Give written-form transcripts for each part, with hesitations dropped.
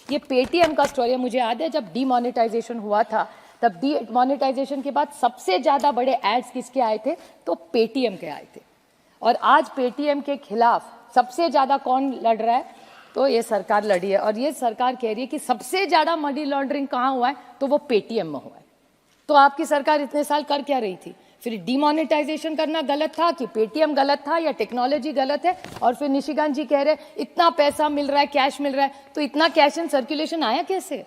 ये पेटीएम का स्टोरी है। मुझे याद है जब डीमोनेटाइजेशन हुआ था, तब डीमोनेटाइजेशन के बाद सबसे ज्यादा बड़े एड्स किसके आए थे? तो पेटीएम के आए थे। और आज पेटीएम के खिलाफ सबसे ज्यादा कौन लड़ रहा है? तो ये सरकार लड़ी है। और ये सरकार कह रही है कि सबसे ज्यादा मनी लॉन्ड्रिंग कहाँ हुआ है? तो वो पेटीएम में हुआ है। तो आपकी सरकार इतने साल कर क्या रही थी? फिर डिमोनेटाइजेशन करना गलत था कि पेटीएम गलत था या टेक्नोलॉजी गलत है? और फिर निशिकांत जी कह रहे इतना पैसा मिल रहा है, कैश मिल रहा है, तो इतना कैश इन सर्कुलेशन आया कैसे?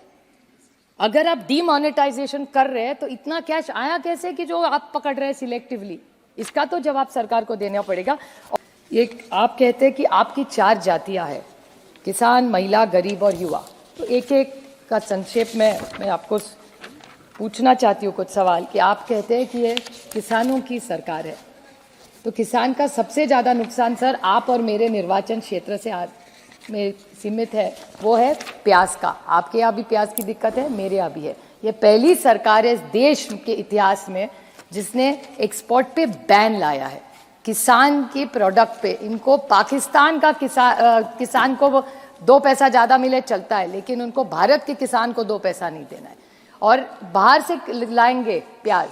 अगर आप डिमोनेटाइजेशन कर रहे हैं तो इतना कैश आया कैसे कि जो आप पकड़ रहे हैं सिलेक्टिवली? इसका तो जवाब सरकार को देना पड़ेगा। ये आप कहते हैं कि आपकी 4 जातियां हैं, किसान, महिला, गरीब और युवा। तो एक एक का संक्षेप में मैं आपको पूछना चाहती हूँ कुछ सवाल कि आप कहते हैं कि ये किसानों की सरकार है, तो किसान का सबसे ज़्यादा नुकसान सर आप और मेरे निर्वाचन क्षेत्र से में सीमित है, वो है प्याज का। आपके यहाँ भी प्याज की दिक्कत है, मेरे यहाँ भी है। ये पहली सरकार है इस देश के इतिहास में जिसने एक्सपोर्ट पे बैन लाया है किसान के प्रोडक्ट पे। इनको पाकिस्तान का किसान को 2 पैसा ज़्यादा मिले चलता है, लेकिन उनको भारत के किसान को 2 पैसा नहीं देना है। और बाहर से लाएंगे प्याज,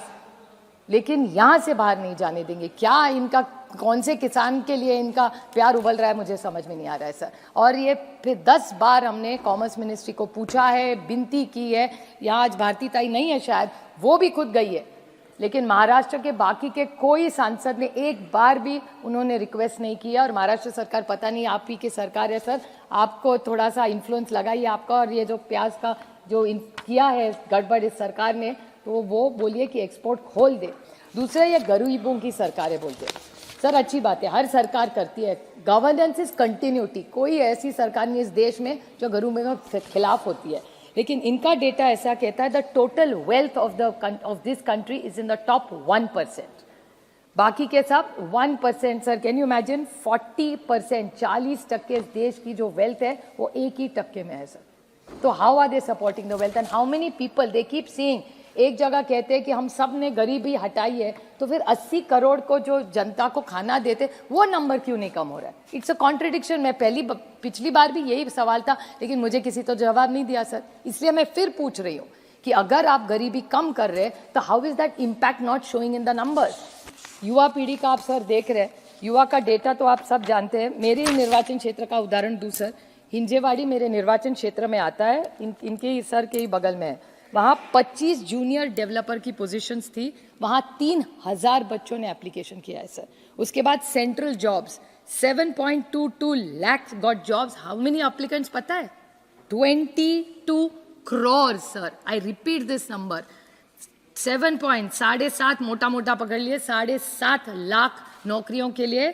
लेकिन यहाँ से बाहर नहीं जाने देंगे। क्या इनका कौन से किसान के लिए इनका प्यार उबल रहा है, मुझे समझ में नहीं आ रहा है सर। और ये फिर 10 बार हमने कॉमर्स मिनिस्ट्री को पूछा है, विनती की है। यहाँ आज भारती ताई नहीं है, शायद वो भी खुद गई है, लेकिन महाराष्ट्र के बाकी के कोई सांसद ने एक बार भी उन्होंने रिक्वेस्ट नहीं किया। और महाराष्ट्र सरकार, पता नहीं आप ही की सरकार है सर, आपको थोड़ा सा इन्फ्लुएंस लगाइए आपका। और ये जो प्याज का जो किया है गड़बड़ इस सरकार ने, तो वो बोलिए कि एक्सपोर्ट खोल दे। दूसरा, ये गरीबों की सरकार है बोलते हैं सर, अच्छी बात है, हर सरकार करती है। Governance is continuity. कोई ऐसी सरकार नहीं इस देश में जो गरीबों के खिलाफ होती है, लेकिन इनका डेटा ऐसा कहता है the total wealth of this country is in the top 1%। बाकी के सब 1%। सर कैन यू इमेजिन 40%, 40% इस देश की जो वेल्थ है वो 1 ही टक्के में है सर। तो how are they supporting the wealth and how many people they keep saying? एक जगह कहते हैं कि हम सब ने गरीबी हटाई है, तो फिर 80 करोड़ को जो जनता को खाना देते वो नंबर क्यों नहीं कम हो रहा है? It's a contradiction. मैं पिछली बार भी यही सवाल था, लेकिन मुझे किसी तो जवाब नहीं दिया सर। इसलिए मैं फिर पूछ रही हूँ कि अगर आप गरीबी कम कर रहे हैं तो how is that impact not showing in the numbers? युवा पीढ़ी का आप सर देख रहे हैं, युवा का डेटा तो आप सब जानते हैं। मेरे निर्वाचन क्षेत्र का उदाहरण दूं सर, हिंजेवाड़ी मेरे निर्वाचन क्षेत्र में आता है, इनके सर के ही बगल में है। वहाँ 25 जूनियर डेवलपर की पोजीशंस थी, वहाँ 3000 बच्चों ने एप्लीकेशन किया है सर। उसके बाद central jobs 7.22 lakh got jobs. How many applicants पता है? 22 crore sir. I repeat this number, 7.7 मोटा मोटा पकड़ लिए, 7.5 लाख नौकरियों के लिए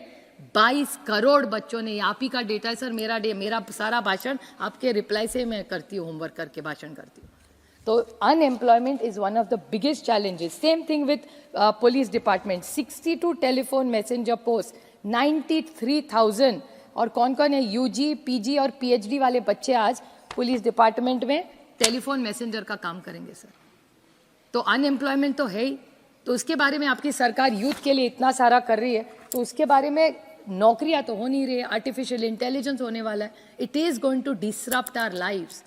22 करोड़ बच्चों ने। आप ही का डेटा है सर, मेरा सारा भाषण आपके रिप्लाई से मैं करती हूँ, होमवर्क करके भाषण करती हूँ। तो unemployment is one of the biggest challenges. Same thing with police department, 62 telephone messenger post, 93,000। और कौन कौन है? यूजी, पीजी और पीएचडी वाले बच्चे आज पुलिस डिपार्टमेंट में टेलीफोन मैसेंजर का काम करेंगे सर। तो अनएम्प्लॉयमेंट तो है ही, तो उसके बारे में आपकी सरकार यूथ के लिए इतना सारा कर रही है, तो उसके बारे में नौकरियां तो हो नहीं रही है। आर्टिफिशियल इंटेलिजेंस होने वाला है, it is going to disrupt our lives.